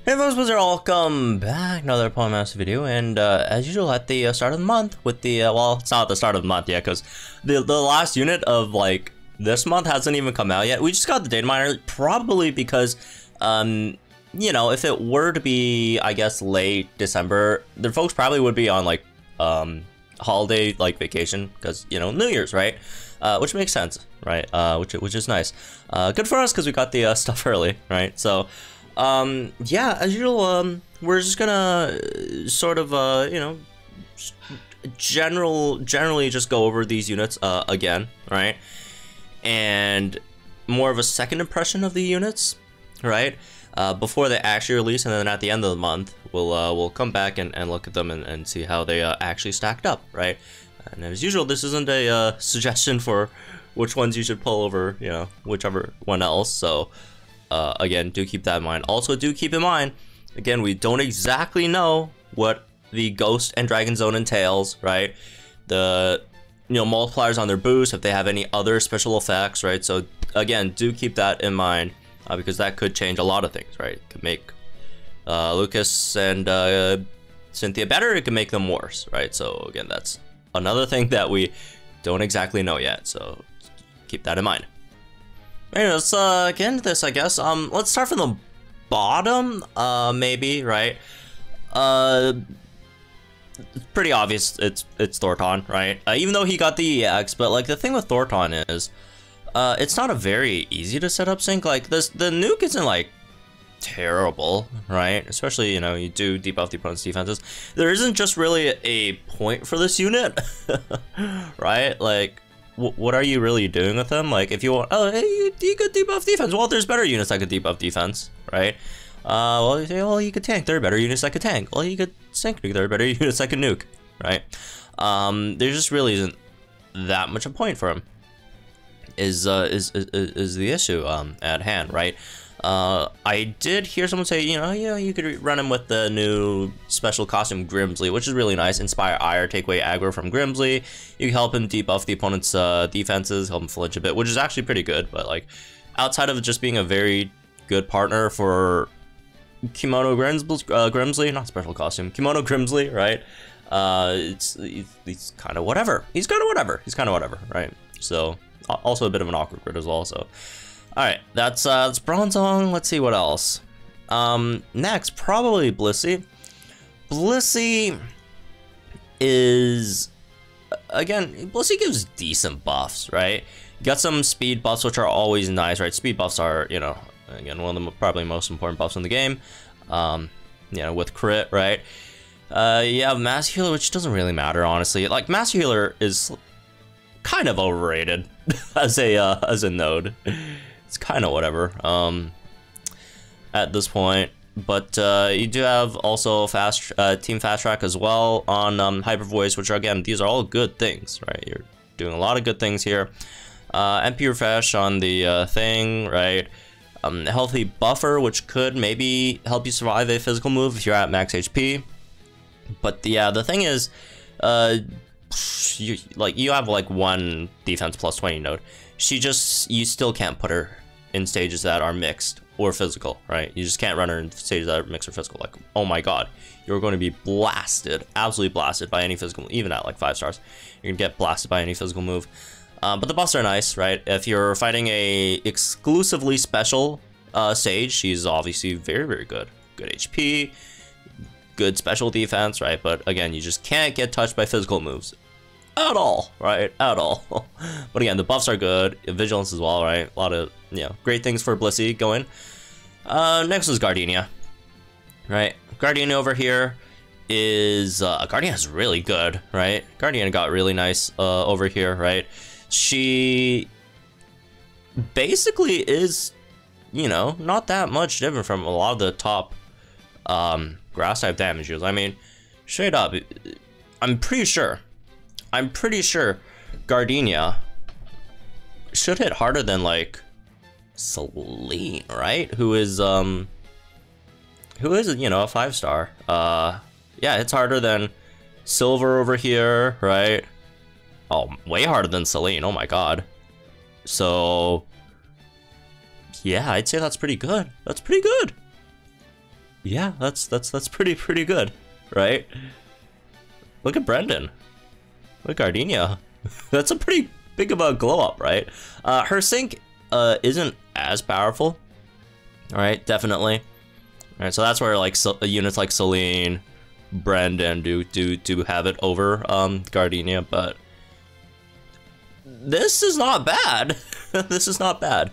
Hey folks, welcome back, another Polymaster video, and as usual at the start of the month with the, well, it's not the start of the month yet, because the last unit of, like, this month hasn't even come out yet. We just got the Datamined, probably because, you know, if it were to be, I guess, late December, the folks probably would be on, like, holiday, like, vacation, because, you know, New Year's, right? Which makes sense, right? Which is nice. Good for us, because we got the stuff early, right? So, yeah, as usual, we're just gonna sort of, you know, generally just go over these units, again, right? And more of a second impression of the units, right? Before they actually release, and then at the end of the month, we'll come back and look at them and see how they, actually stacked up, right? And as usual, this isn't a, suggestion for which ones you should pull over, you know, whichever one else, so... again, do keep that in mind. Also, do keep in mind, again, we don't exactly know what the Ghost and Dragon Zone entails, right? The, you know, multipliers on their boost, if they have any other special effects, right? So, again, do keep that in mind, because that could change a lot of things, right? It could make Lucas and Cynthia better, it could make them worse, right? So, again, that's another thing that we don't exactly know yet, so keep that in mind. Anyway, let's get into this, I guess. Let's start from the bottom, maybe, right? It's pretty obvious it's Thorton, right? Even though he got the EX, but like the thing with Thorton is, it's not a very easy to set up sync. Like the nuke isn't like terrible, right? Especially, you know, you do debuff the opponent's defenses. There isn't just really a point for this unit, right? Like, what are you really doing with them? Like, if you want, oh, hey, you could debuff defense. Well, there's better units that could debuff defense, right? Well, you say, well, you could tank. There are better units that could tank. Well, you could sync nuke. There are better units that could nuke, right? There just really isn't that much a point for him. Is the issue at hand, right? I did hear someone say, you know, yeah, you could run him with the new special costume Grimsley, which is really nice. Inspire Ire, take away aggro from Grimsley. You can help him debuff the opponent's defenses, help him flinch a bit, which is actually pretty good. But like, outside of just being a very good partner for Kimono Grimsley, not special costume, Kimono Grimsley, right? He's kind of whatever. He's kind of whatever, right? So also a bit of an awkward grid as well. So. All right, that's Bronzong. Let's see what else. Next, probably Blissey. Blissey is, again, Blissey gives decent buffs, right? You got some speed buffs, which are always nice, right? Speed buffs are, you know, again, one of the probably most important buffs in the game. You know, with crit, right? You have Master Healer, which doesn't really matter, honestly. Like, Master Healer is kind of overrated as a node. It's kind of whatever at this point, but you do have also team fast track as well on hyper voice, which are, again, these are all good things, right? You're doing a lot of good things here. MP refresh on the thing, right? Healthy buffer, which could maybe help you survive a physical move if you're at max HP. But yeah, the thing is, you have like one defense plus 20 node. You still can't put her in stages that are mixed or physical, right? You just can't run her in stages that are mixed or physical. Like, oh my god, you're going to be blasted, absolutely blasted by any physical, even at like 5 stars. You're gonna get blasted by any physical move. But the buffs are nice, right? If you're fighting a exclusively special stage, she's obviously very, very good. Good HP, good special defense, right? But again, you just can't get touched by physical moves. At all, right? At all. But again, the buffs are good. Vigilance as well, right? A lot of, you know, great things for Blissey going. Next is Gardenia, right? Gardenia over here is, Gardenia is really good, right? Gardenia got really nice over here, right? She basically is, you know, not that much different from a lot of the top grass type damage deals. I mean, straight up, I'm pretty sure Gardenia should hit harder than like Celine, right? Who is you know, a 5-star. Yeah, it's harder than Silver over here, right? Oh, way harder than Celine. Oh my god. So yeah, I'd say that's pretty good. That's pretty good. yeah, that's pretty good, right? Look at Brendan. Look at Gardenia. That's a pretty big of a glow up, right? Her sync isn't as powerful, all right? Definitely. All right, so that's where like units like Celine, Brendan do have it over Gardenia, but this is not bad. This is not bad.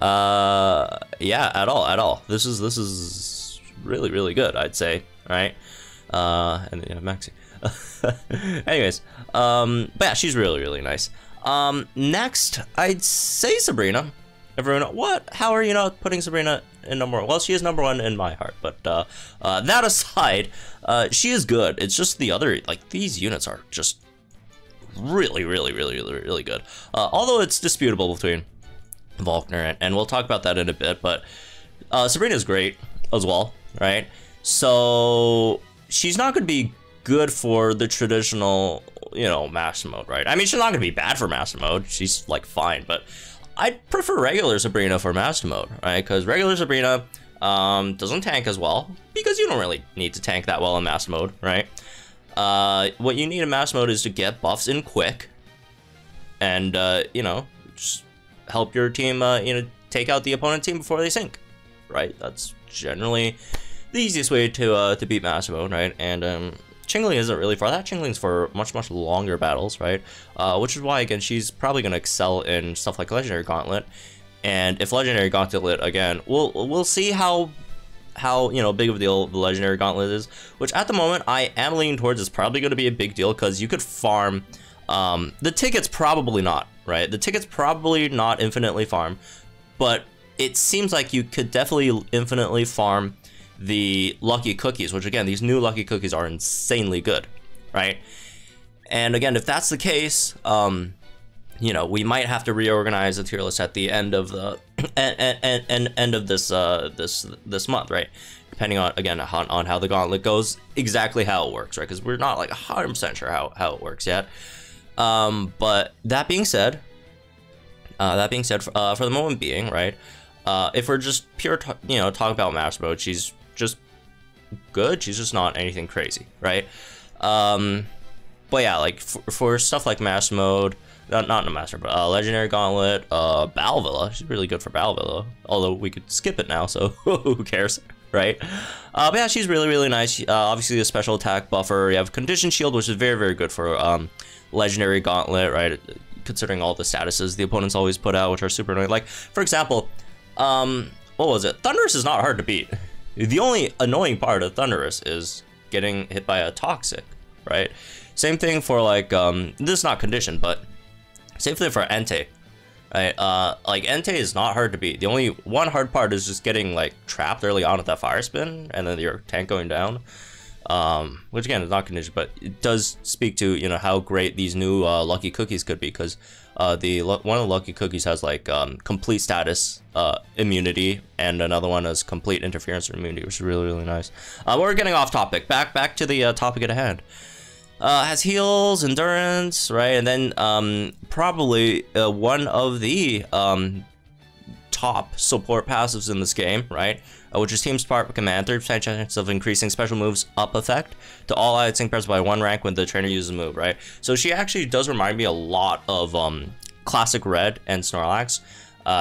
Yeah, at all. This is really good, I'd say, right? And yeah, Maxi. Anyways, but yeah, she's really nice. Next, I'd say Sabrina. Everyone, what? How are you not putting Sabrina in number 1? Well, she is number 1 in my heart, but that aside, she is good. It's just the other, like, these units are just really good. Although it's disputable between Vulcan, and we'll talk about that in a bit, but Sabrina is great as well, right? So she's not going to be good for the traditional, you know, master mode, right? I mean, she's not going to be bad for master mode. She's like fine, but I'd prefer regular Sabrina for master mode, right? Because regular Sabrina doesn't tank as well, because you don't really need to tank that well in master mode, right? What you need in master mode is to get buffs in quick, and you know, just help your team, you know, take out the opponent team before they sink, right? That's generally the easiest way to beat master mode, right? And Qingling isn't really for that. Qingling's for much longer battles, right? Which is why, again, she's probably going to excel in stuff like Legendary Gauntlet. And if Legendary Gauntlet, again, we'll see how you know, big of a deal the Legendary Gauntlet is, which at the moment I am leaning towards is probably going to be a big deal, because you could farm the tickets, probably not, right? The tickets probably not infinitely farm, but it seems like you could definitely infinitely farm the lucky cookies, which again, these new lucky cookies are insanely good, right? And again, if that's the case, you know, we might have to reorganize the tier list at the end of the end of this this month, right? Depending on, again, on how the gauntlet goes, exactly how it works, right? Because we're not like 100% sure how it works yet. But that being said, for the moment being, right? If we're just pure, you know, talk about master mode, she's just good. She's just not anything crazy, right? But yeah, like for stuff like master mode, not in master, but Legendary Gauntlet, Balvilla, she's really good for Balvilla. Although we could skip it now, so who cares, right? But yeah, she's really nice. Obviously, a special attack buffer. You have Condition Shield, which is very good for Legendary Gauntlet, right? Considering all the statuses the opponents always put out, which are super annoying. Like, for example, what was it? Thunderous is not hard to beat. The only annoying part of Thunderous is getting hit by a Toxic, right? Same thing for like, this is not conditioned, but same thing for Entei, right? Like Entei is not hard to beat. The only one hard part is just getting like trapped early on at that fire spin, and then your tank going down. Which again is not conditioned, but it does speak to, you know, how great these new lucky cookies could be, because one of the lucky cookies has like complete status immunity, and another one has complete interference immunity, which is really nice. We're getting off topic. Back to the topic at hand. Has heals, endurance, right? And then probably one of the top support passives in this game, right? Which is Team Spark Command, 30% chance of increasing special moves up effect to all allied sync pairs by 1 rank when the trainer uses a move, right? So she actually does remind me a lot of Classic Red and Snorlax,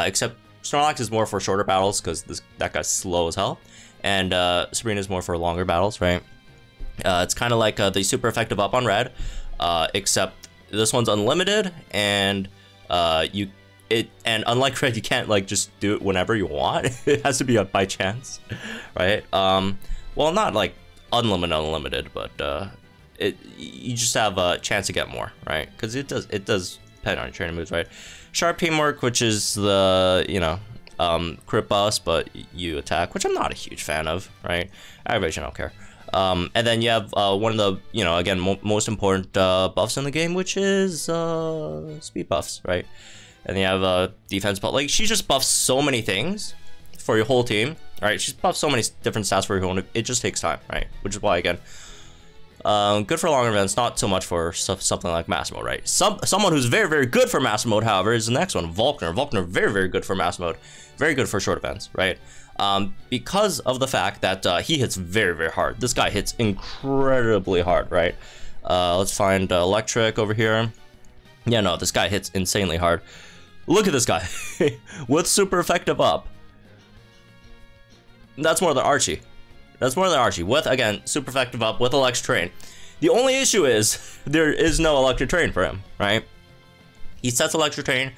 except Snorlax is more for shorter battles because that guy's slow as hell, and Sabrina is more for longer battles, right? It's kind of like the super effective up on Red, except this one's unlimited, and and unlike Red, you can't like just do it whenever you want. It has to be by chance, right? Well, not like unlimited, but you just have a chance to get more, right? Because it does depend on your training moves, right? Sharp Teamwork, which is the, you know, crit buffs, but you attack, which I'm not a huge fan of, right? Aggravation, I don't care. And then you have one of the, you know, again, most important buffs in the game, which is speed buffs, right? And you have defense buff. Like, she just buffs so many things for your whole team, right? She's buffed so many different stats for your whole. It just takes time, right? Which is why, again, good for longer events, not so much for something like Master Mode, right? Someone who's very good for Master Mode, however, is the next one, Vulkner. Vulkner, very good for Master Mode, very good for short events, right? because of the fact that he hits very, very hard. This guy hits incredibly hard, right? Let's find electric over here. Yeah, no, this guy hits insanely hard. Look at this guy with super effective up. That's more than Archie. That's more than Archie with, again, super effective up with electric train. The only issue is there is no electric train for him, right? He sets electric train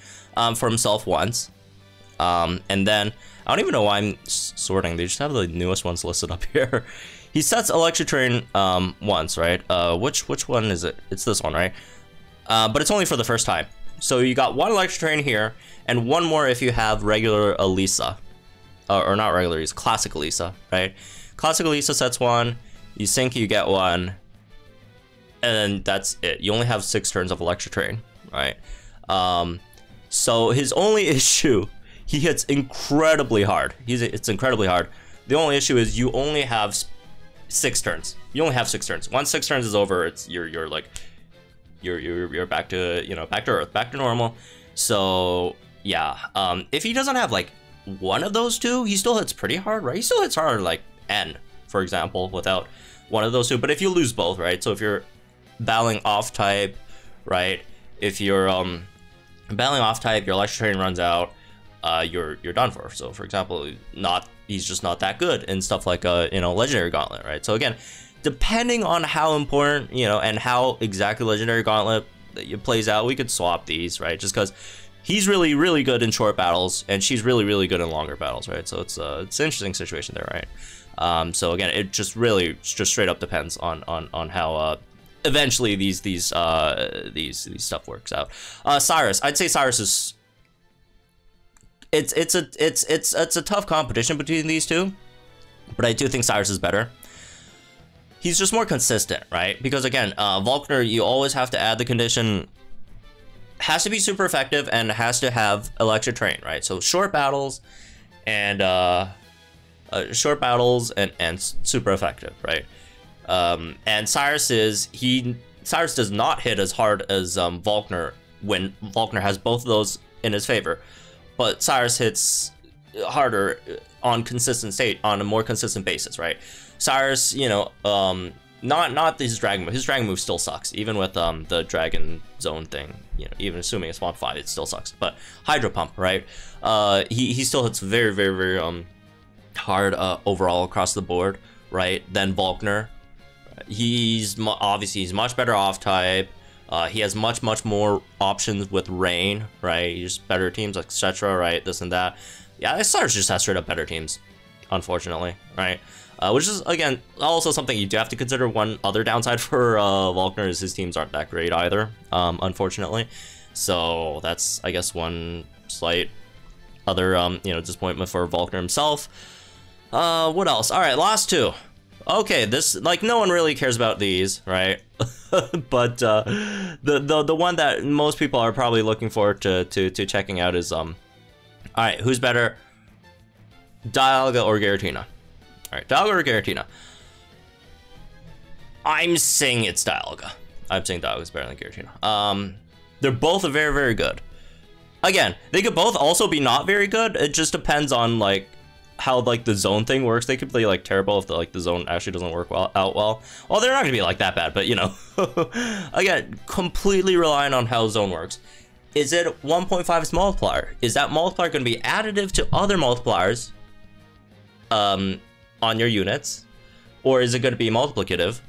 for himself once, and then I don't even know why I'm sorting. They just have the newest ones listed up here. He sets electric train once, right? Which one is it? It's this one, right? But it's only for the first time. So you got one electric train here, and one more if you have regular Elisa, or not regular, it's classic Elisa, right? Classic Elisa sets one. You sync, you get one, and then that's it. You only have 6 turns of electric train, right? So his only issue, he hits incredibly hard. It's incredibly hard. The only issue is you only have 6 turns. You only have 6 turns. Once 6 turns is over, it's you're like you're back to back to Earth, back to normal. So yeah, if he doesn't have like one of those two, he still hits pretty hard, right? He still hits hard like N, for example, without one of those two. But if you lose both, right? So if you're battling off type, right? If you're battling off type, your electric train runs out, you're done for. So for example, he's just not that good in stuff like Legendary Gauntlet, right? So again, depending on how important and how exactly Legendary Gauntlet plays out, we could swap these, right? Just because he's really, really good in short battles and she's really, really good in longer battles, right? So it's an interesting situation there, right? So again, it just straight up depends on how eventually these stuff works out. Cyrus, I'd say Cyrus is it's a tough competition between these two, but I do think Cyrus is better. He's just more consistent, right? Because again, Vulkner, you always have to add the condition, has to be super effective and has to have electric train, right? So short battles and super effective, right? And Cyrus does not hit as hard as Vulkner when Vulkner has both of those in his favor, but Cyrus hits harder on a more consistent basis, right? Cyrus, not his dragon move. His dragon move still sucks, even with the dragon zone thing. Even assuming it's spawn 5, it still sucks. But Hydro Pump, right? He still hits very, very, very hard overall across the board, right? Than Vulkner. He's much better off type. He has much more options with rain, right? He's just better teams, etc. Right? This and that. Yeah, Cyrus just has straight up better teams, unfortunately, right? Which is, again, also something you do have to consider. One other downside for Vulkner is his teams aren't that great either, unfortunately. So that's, I guess, one slight other, disappointment for Vulkner himself. What else? All right, last two. Okay, this, like, no one really cares about these, right? But the one that most people are probably looking forward to checking out is, all right, who's better, Dialga or Giratina? All right, Dialga or Giratina? I'm saying it's Dialga. I'm saying Dialga's better than Giratina. They're both very, very good. Again, they could both also be not very good. It just depends on like how like the zone thing works. They could be like terrible if the zone actually doesn't work out well. Well, they're not gonna be like that bad, but again, completely relying on how zone works. Is it 1.5's multiplier? Is that multiplier gonna be additive to other multipliers on your units, or is it going to be multiplicative,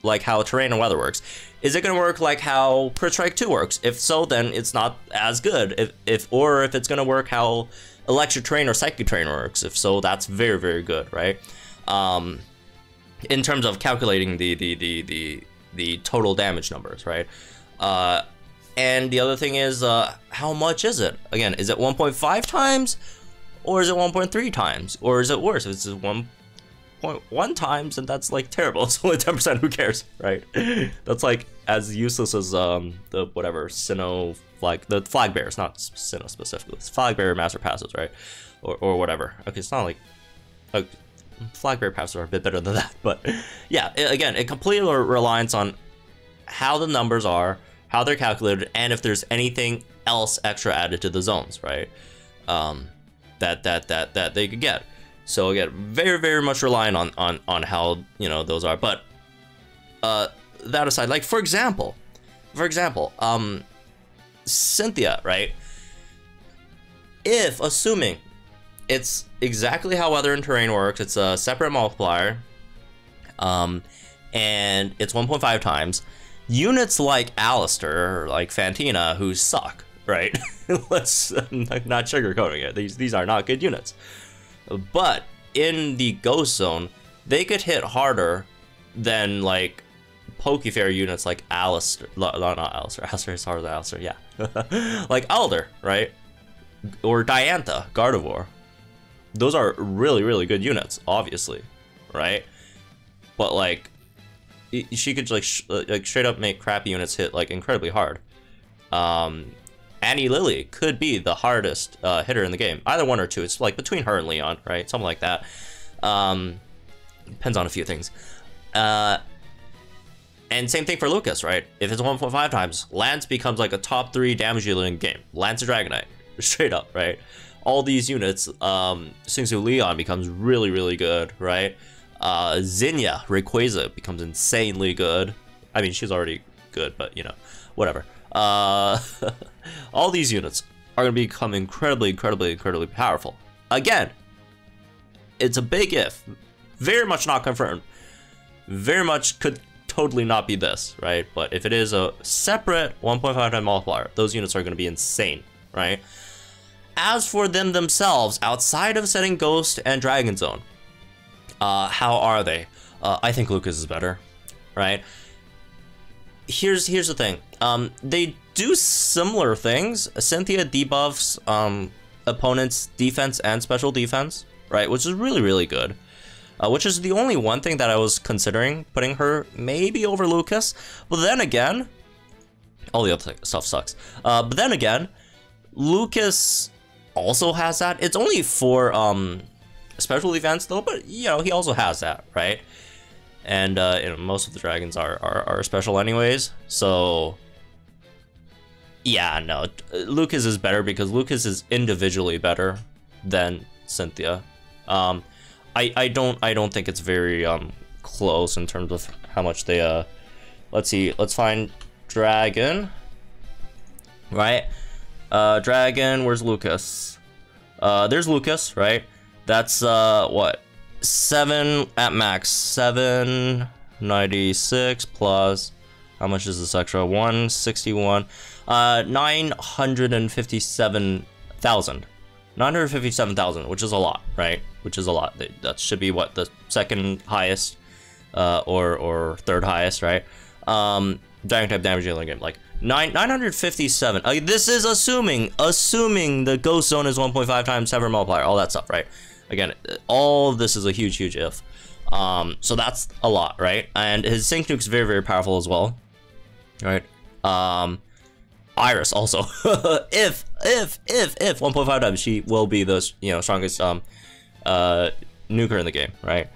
like how terrain and weather works? Is it going to work like how Crit Strike 2 works? If so, then it's not as good. If it's going to work how Electric Train or Psychic Train works. If so, that's very, very good, right? In terms of calculating the total damage numbers, right? And the other thing is, how much is it? Again, is it 1.5 times? Or is it 1.3 times? Or is it worse? If it's 1.1 times, and that's like terrible. It's only 10%, who cares, right? That's like as useless as the whatever Sinnoh flag, the flag bearers, not Sinnoh specifically. It's flag bearer master passes, right? Or whatever. Okay, it's not like flag bearer passes are a bit better than that, but yeah, again, it completely relies on how the numbers are, how they're calculated, and if there's anything else extra added to the zones, right? That they could get. So again, very much relying on how, you know, those are. But that aside, like for example, Cynthia, right? If assuming it's exactly how weather and terrain works, it's a separate multiplier, and it's 1.5 times. Units like Alistair or like Fantina, who suck, right? Let's not sugarcoating it. These are not good units. But in the Ghost Zone, they could hit harder than like Pokefair units like Alistair. Not Alistair. Alistair is harder than Alistair, yeah. Like Alder, right? Or Diantha, Gardevoir. Those are really good units, obviously, right? But like, she could like straight up make crappy units hit like incredibly hard. Annie Lily could be the hardest hitter in the game, either one or two. It's like between her and Leon, right? Something like that. Depends on a few things. And same thing for Lucas, right? If it's 1.5 times, Lance becomes like a top 3 damage dealer in the game. Lance and Dragonite, straight up, right? All these units, Singsu Leon becomes really good, right? Zinnia, Rayquaza becomes insanely good. I mean, she's already good, but you know, whatever. All these units are going to become incredibly powerful. Again, it's a big if. Very much not confirmed. Very much could totally not be this, right? But if it is a separate 1.5 time multiplier, those units are going to be insane, right? As for them themselves, outside of setting Ghost and Dragon Zone, how are they? I think Lucas is better, right? Here's the thing. They do similar things. Cynthia debuffs opponents' defense and special defense, right? Which is really good. Which is the only one thing that I was considering putting her maybe over Lucas. But then again, all the other stuff sucks. But then again, Lucas also has that. It's only for special defense though, but you know, he also has that, right? And you know, most of the dragons are special anyways. So yeah, no, Lucas is better because Lucas is individually better than Cynthia. I don't think it's very close in terms of how much they let's see, let's find Dragon, right? Dragon, where's Lucas? There's Lucas, right? That's what, 7 at max, 796 plus, how much is this extra? 161, 957,000. 957,000, which is a lot, right? Which is a lot. That should be what, the second highest, or third highest, right? Dragon type damage dealing game, like 957. This is assuming the Ghost Zone is 1.5 times sever multiplier, all that stuff, right? Again, all of this is a huge if. So that's a lot, right? And his Sync Nuke's very powerful as well, right? Iris also, if 1.5 times, she will be the, you know, strongest nuker in the game, right?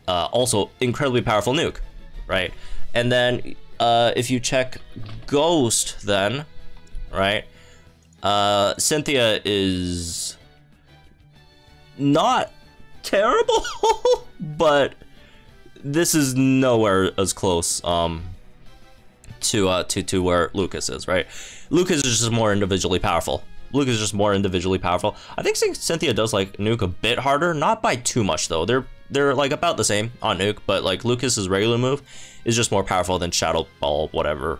Also incredibly powerful nuke, right? And then if you check Ghost, then, right? Cynthia is not terrible, but this is nowhere as close to where Lucas is, right? Lucas is just more individually powerful. I think Cynthia does like nuke a bit harder, not by too much though. They're like about the same on nuke, but like Lucas's regular move is just more powerful than Shadow Ball, whatever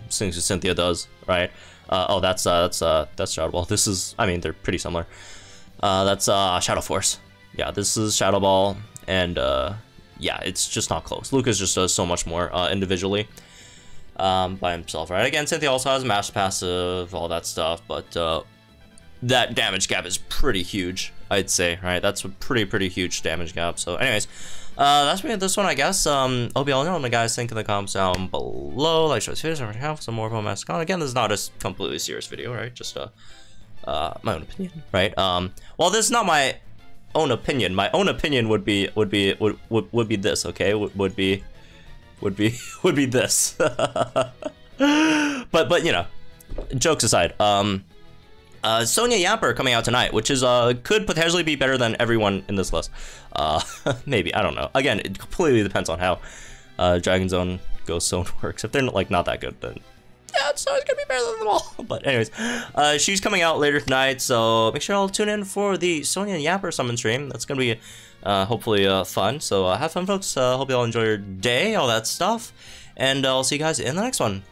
Cynthia does, right? Oh, that's Shadow Ball. This is, I mean, they're pretty similar. That's Shadow Force. Yeah, this is Shadow Ball, and yeah, it's just not close. Lucas just does so much more individually. By himself, right? Again, Cynthia also has master passive, all that stuff, but that damage gap is pretty huge, I'd say, right? That's a pretty huge damage gap. So anyways, that's me at this one, I guess. Hope you all know what my guys think in the comments down below. Like, share this video, have some more Pokemon Mascot. Again, this is not a completely serious video, right? Just my own opinion, right? Well, this is not my own opinion. My own opinion would be this, okay? Would be this. but you know, jokes aside, Sonya Yapper coming out tonight, which is could potentially be better than everyone in this list. Maybe, I don't know. Again, it completely depends on how Dragon Zone Ghost Zone works. If they're like not that good, then yeah, it's always gonna be better than them all. But anyways, she's coming out later tonight, so make sure I'll tune in for the Sonya Yapper summon stream. That's gonna be hopefully fun. So have fun, folks. Hope you all enjoy your day, all that stuff, and I'll see you guys in the next one.